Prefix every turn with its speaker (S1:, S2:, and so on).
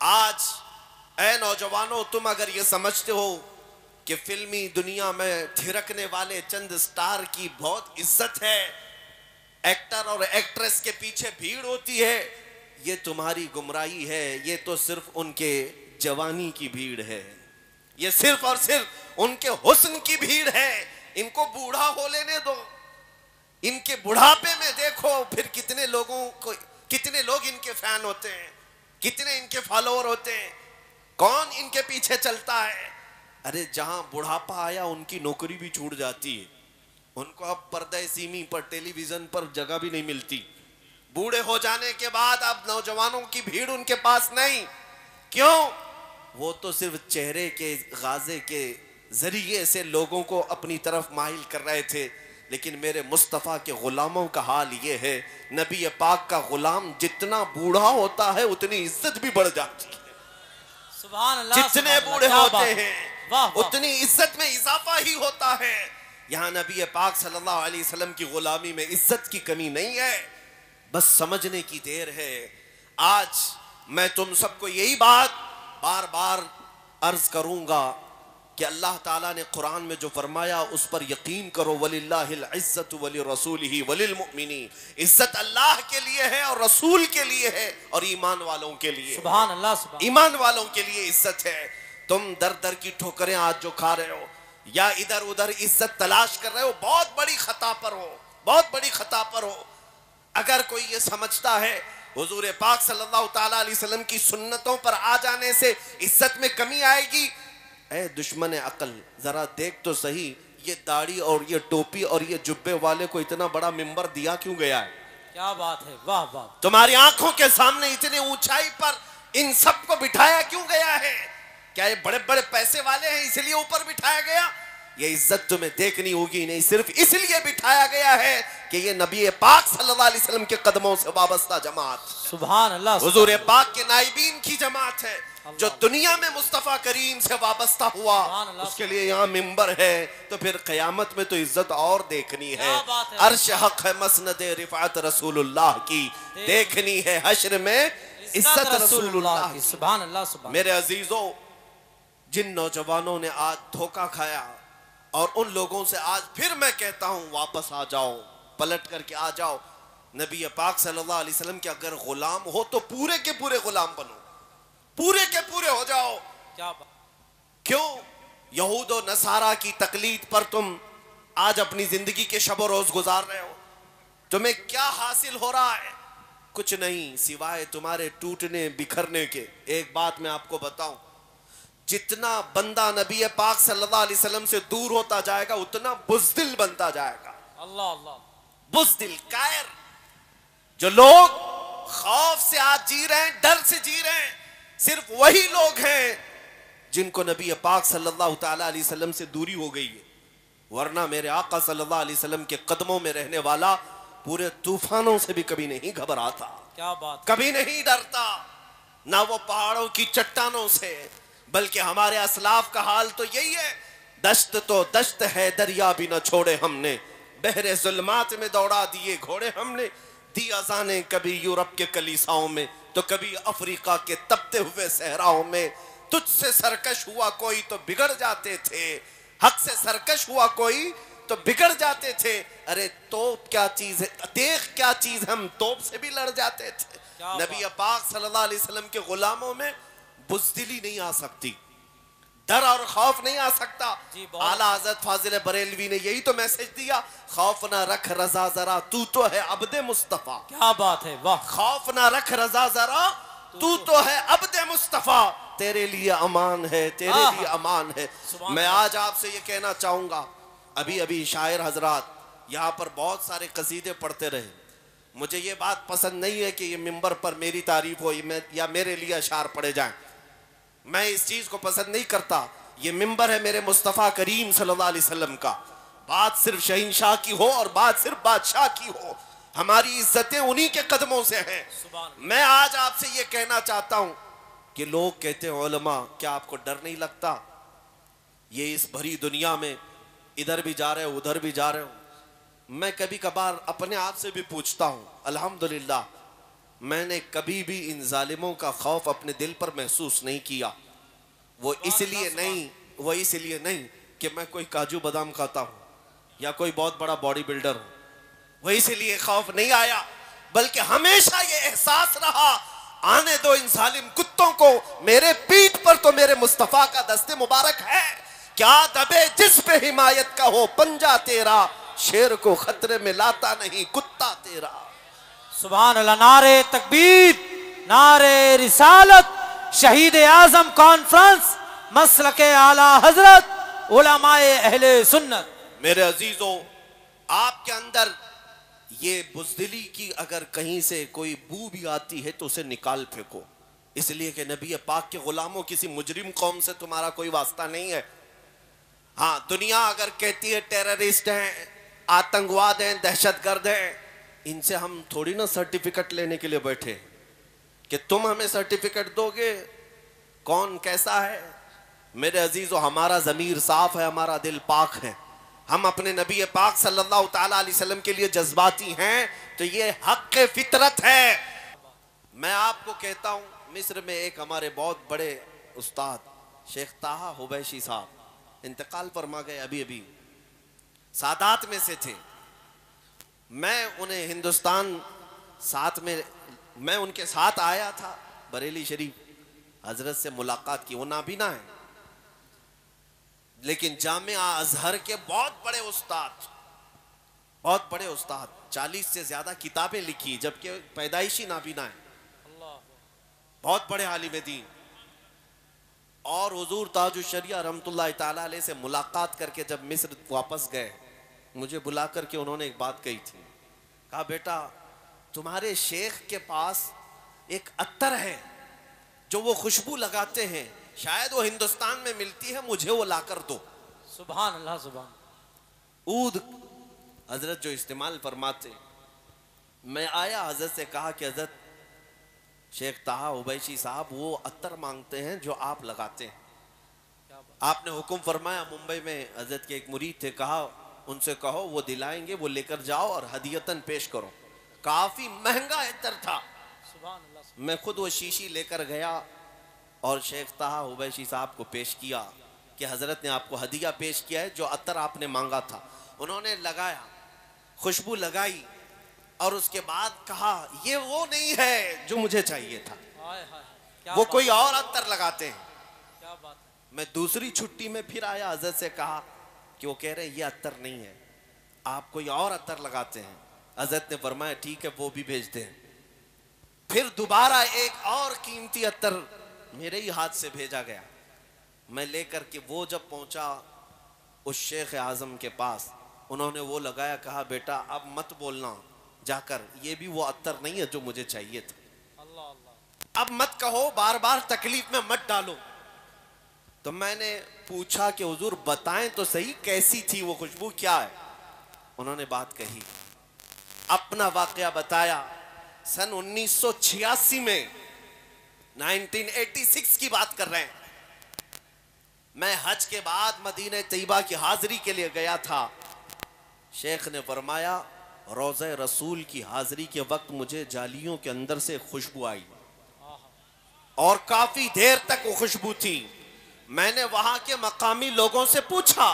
S1: आज ऐ नौजवानों, तुम अगर ये समझते हो कि फिल्मी दुनिया में थिरकने वाले चंद स्टार की बहुत इज्जत है, एक्टर और एक्ट्रेस के पीछे भीड़ होती है, ये तुम्हारी गुमराही है। ये तो सिर्फ उनके जवानी की भीड़ है, ये सिर्फ और सिर्फ उनके हुस्न की भीड़ है। इनको बूढ़ा हो लेने दो, इनके बुढ़ापे में देखो फिर कितने लोग इनके फैन होते हैं, कितने इनके फॉलोअर होते हैं, कौन इनके पीछे चलता है। अरे जहां बुढ़ापा आया उनकी नौकरी भी छूट जाती है, उनको अब पर्दे सीमी पर टेलीविजन पर जगह भी नहीं मिलती। बूढ़े हो जाने के बाद अब नौजवानों की भीड़ उनके पास नहीं। क्यों? वो तो सिर्फ चेहरे के गाजे के जरिए से लोगों को अपनी तरफ माहिल कर रहे थे। लेकिन मेरे मुस्तफ़ा के गुलामों का हाल ये है, नबी पाक का गुलाम जितना बूढ़ा होता है उतनी इज्जत भी बढ़ जाती है।
S2: सुभान अल्लाह,
S1: जितने बूढ़े होते हैं उतनी इज्जत में इजाफा ही होता है। यहाँ नबी पाक सल्लल्लाहु अलैहि वसल्लम की गुलामी में इज्जत की कमी नहीं है, बस समझने की देर है। आज मैं तुम सबको यही बात बार बार अर्ज करूंगा कि अल्लाह ताला ने कुरान में जो फरमाया उस पर यकीन करो। वलिल्लाहिल इज्जतु वलिरसूलिही वलिलमुमिनीन, इज्जत अल्लाह के लिए है और रसूल के लिए है और ईमान वालों के लिए।
S2: सुभान अल्लाह, सुभान।
S1: ईमान वालों के लिए इज्जत है। तुम दर दर की ठोकरें आज जो खा रहे हो या इधर उधर इज्जत तलाश कर रहे हो, बहुत बड़ी खता पर हो, बहुत बड़ी खता पर हो। अगर कोई ये समझता है हुजूर पाक सल्लल्लाहु ताला अलैहि वसल्लम की सुन्नतों पर आ जाने से इज्जत में कमी आएगी, ऐ दुश्मन अकल जरा देख तो सही, ये दाढ़ी और ये टोपी और ये जुब्बे वाले को इतना बड़ा मिंबर दिया क्यों गया है?
S2: क्या बात है, वाह वाह।
S1: तुम्हारी आंखों के सामने इतनी ऊंचाई पर इन सबको बिठाया क्यों गया है? क्या ये बड़े बड़े पैसे वाले हैं इसलिए ऊपर बिठाया गया? ये इज्जत तुम्हें देखनी होगी, नहीं सिर्फ इसलिए बिठाया गया है कि ये नबी पाक सल्लल्लाहु अलैहि वसल्लम के कदमों से वाबस्ता जमात,
S2: सुभान अल्लाह,
S1: हुजूर पाक के नाइबीन की जमात है जो दुनिया में मुस्तफा करीम से वाबस्ता हुआ। उसके लिए यहाँ मिंबर है, तो फिर क़यामत में तो इज्जत और देखनी है। अर्श हक है मसनद रिफात रसूलुल्लाह की देखनी है, हश्र में इज्जत रसूलुल्लाह की।
S2: सुभान अल्लाह, सुभान।
S1: मेरे अजीजों, जिन नौजवानों ने आज धोखा खाया और उन लोगों से आज फिर मैं कहता हूं वापस आ जाओ, पलट करके आ जाओ। नबी पाक सल्लल्लाहु अलैहि वसल्लम के अगर गुलाम हो तो पूरे के पूरे गुलाम बनो, पूरे के पूरे हो जाओ।
S2: क्या बात?
S1: क्यों यहूद और नसारा की तकलीद पर तुम आज अपनी जिंदगी के शब रोज गुजार रहे हो? तुम्हें क्या हासिल हो रहा है? कुछ नहीं सिवाय तुम्हारे टूटने बिखरने के। एक बात मैं आपको बताऊं, जितना बंदा नबी पाक सल्लल्लाहु अलैहि वसल्लम से दूर होता जाएगा उतना बुज़दिल बनता जाएगा।
S2: अल्लाह अल्लाह।
S1: बुज़दिल, कायर। जो लोग खौफ से आज जी रहे हैं, डर से जी रहे हैं, सिर्फ वही लोग हैं जिनको नबी पाक सल्लल्लाहु ताला अलैहि वसल्लम से दूरी हो गई है। वरना मेरे आका सल्लल्लाहु अलैहि वसल्लम के कदमों में रहने वाला पूरे तूफानों से भी कभी नहीं घबराता।
S2: क्या बात?
S1: कभी नहीं डरता, ना वो पहाड़ों की चट्टानों से, बल्कि हमारे असलाफ का हाल तो यही है। दश्त तो दश्त है, दरिया भी न छोड़े हमने, बहरे जुल्मात में दौड़ा दिए घोड़े हमने। दी अजाने कभी यूरोप के कलीसाओं में तो कभी अफ्रीका के तपते हुए सहराओं में। तुझसे सरकश हुआ कोई तो बिगड़ जाते थे, हक से सरकश हुआ कोई तो बिगड़ जाते थे। अरे तोप क्या चीज है, देख क्या चीज, हम तोप से भी लड़ जाते थे। नबी पाक सल्लल्लाहु अलैहि वसल्लम के गुलामों में बुज़दिली नहीं आ सकती, डर और खौफ नहीं आ सकता। आला हज़रत फाजिल बरेलवी ने यही तो मैसेज दिया, खौफ ना रख रजा जरा, तू तो है अब्दे मुस्तफा।
S2: क्या बात है, वाह।
S1: खौफ ना रख रजा जरा, तू तो है अब्दे मुस्तफा, तेरे लिए अमान है, तेरे लिए अमान है। मैं आज आपसे ये कहना चाहूंगा, अभी अभी शायर हजरात यहाँ पर बहुत सारे कसीदे पढ़ते रहे। मुझे ये बात पसंद नहीं है कि ये मिंबर पर मेरी तारीफ हो या मेरे लिए अशार पढ़े जाएं। मैं इस चीज को पसंद नहीं करता। ये मिंबर है मेरे मुस्तफ़ा करीम सल्लल्लाहु अलैहि वसल्लम का। बात सिर्फ शहंशाह की हो और बात सिर्फ बादशाह की हो, हमारी इज्जतें उन्हीं के कदमों से हैं। मैं आज आपसे ये कहना चाहता हूं कि लोग कहते हैं उलमा, क्या आपको डर नहीं लगता? ये इस भरी दुनिया में इधर भी जा रहे हो उधर भी जा रहे हो। मैं कभी कभार अपने आप से भी पूछता हूं, अल्हम्दुलिल्लाह मैंने कभी भी इन जालिमों का खौफ अपने दिल पर महसूस नहीं किया। वो इसलिए नहीं कि मैं कोई काजू बादाम खाता हूं या कोई बहुत बड़ा बॉडी बिल्डर हूं, वो इसलिए खौफ नहीं आया, बल्कि हमेशा ये एहसास रहा, आने दो इन जालिम कुत्तों को, मेरे पीठ पर तो मेरे मुस्तफा का दस्ते मुबारक है, क्या दबे जिस पे हिमायत का हो पंजा तेरा, शेर को खतरे में लाता नहीं कुत्ता तेरा।
S2: सुभान अल्लाह। नारे तकबीर, नारे रिसालत, शहीद आजम कॉन्फ्रेंस, मसलके आला हजरत, उलमाए अहले सुन्नत।
S1: मेरे अजीजों, आपके अंदर ये बुज़दिली की अगर कहीं से कोई बू भी आती है तो उसे निकाल फेंको, इसलिए कि नबी पाक के गुलामों किसी मुजरिम कौम से तुम्हारा कोई वास्ता नहीं है। हाँ, दुनिया अगर कहती है टेररिस्ट हैं, आतंकवाद हैं, दहशतगर्द हैं, इनसे हम थोड़ी ना सर्टिफिकेट लेने के लिए बैठे कि तुम हमें सर्टिफिकेट दोगे कौन कैसा है। मेरे अजीजों, हमारा ज़मीर साफ है, हमारा दिल पाक है, हम अपने नबी पाक सल्लल्लाहु ताला अलैहि वसल्लम के लिए जज्बाती हैं, तो ये हक़ फितरत है। मैं आपको कहता हूँ, मिस्र में एक हमारे बहुत बड़े उस्ताद शेख ताहा हुबैशी साहब इंतकाल फरमा गए, अभी अभी सादात में से थे। मैं उन्हें हिंदुस्तान साथ में, मैं उनके साथ आया था बरेली शरीफ, हजरत से मुलाकात की, वो नाबीना है, लेकिन जामिया अजहर के बहुत बड़े उस्ताद, 40 से ज्यादा किताबें लिखी, जबकि पैदाइशी नाबीना है, बहुत बड़े आलिम दीन। और हुजूर ताजुश शरिया रहमतुल्लाह ताला अलैह से मुलाकात करके जब मिस्र वापस गए, मुझे बुला करके उन्होंने एक बात कही थी, कहा बेटा तुम्हारे शेख के पास एक अत्तर है जो वो खुशबू लगाते हैं, शायद वो हिंदुस्तान में मिलती है, मुझे वो लाकर दो।
S2: सुभान अल्लाह। सुभान।
S1: ऊद हजरत जो इस्तेमाल फरमाते, मैं आया, हजरत से कहा कि हजरत शेख ताहा हुबैशी साहब वो अत्तर मांगते हैं जो आप लगाते हैं। आपने हुक्म फरमाया, मुंबई में हजरत के एक मुरीद थे, कहा उनसे कहो वो दिलाएंगे, वो लेकर जाओ और हदियतन पेश करो। काफी महंगा अत्तर था।
S2: सुभान अल्लाह।
S1: मैं खुद वो शीशी लेकर गया और शेख ताहा हुबैशी साहब को पेश किया कि हजरत ने आपको हदिया पेश किया है, जो अत्तर आपने मांगा था। उन्होंने लगाया, खुशबू लगाई और उसके बाद कहा ये वो नहीं है जो मुझे चाहिए था,
S2: हाय हाय, क्या
S1: वो
S2: बात
S1: कोई और अत्तर लगाते हैं।
S2: क्या बात है।
S1: मैं दूसरी छुट्टी में फिर आया, हजरत से कहा कि वो कह रहे हैं ये अत्तर नहीं है, आप कोई और अत्तर लगाते हैं। हजरत ने फरमाया ठीक है, वो भी भेज दें। फिर दोबारा एक और कीमती अत्तर मेरे ही हाथ से भेजा गया। मैं लेकर के वो जब पहुंचा उस शेख आजम के पास, उन्होंने वो लगाया, कहा बेटा अब मत बोलना जाकर, ये भी वो अत्तर नहीं है जो मुझे चाहिए था।
S2: अल्लाह अल्लाह।
S1: अब मत कहो, बार बार तकलीफ में मत डालो। तो मैंने पूछा कि हुजूर बताएं तो सही कैसी थी वो खुशबू, क्या है। उन्होंने बात कही, अपना वाकया बताया। सन 1986 में, 1986 की बात कर रहे हैं, मैं हज के बाद मदीने तैयबा की हाजिरी के लिए गया था। शेख ने फरमाया रोज़े रसूल की हाजिरी के वक्त मुझे जालियों के अंदर से खुशबू आई और काफी देर तक वो खुशबू थी। मैंने वहां के मकामी लोगों से पूछा,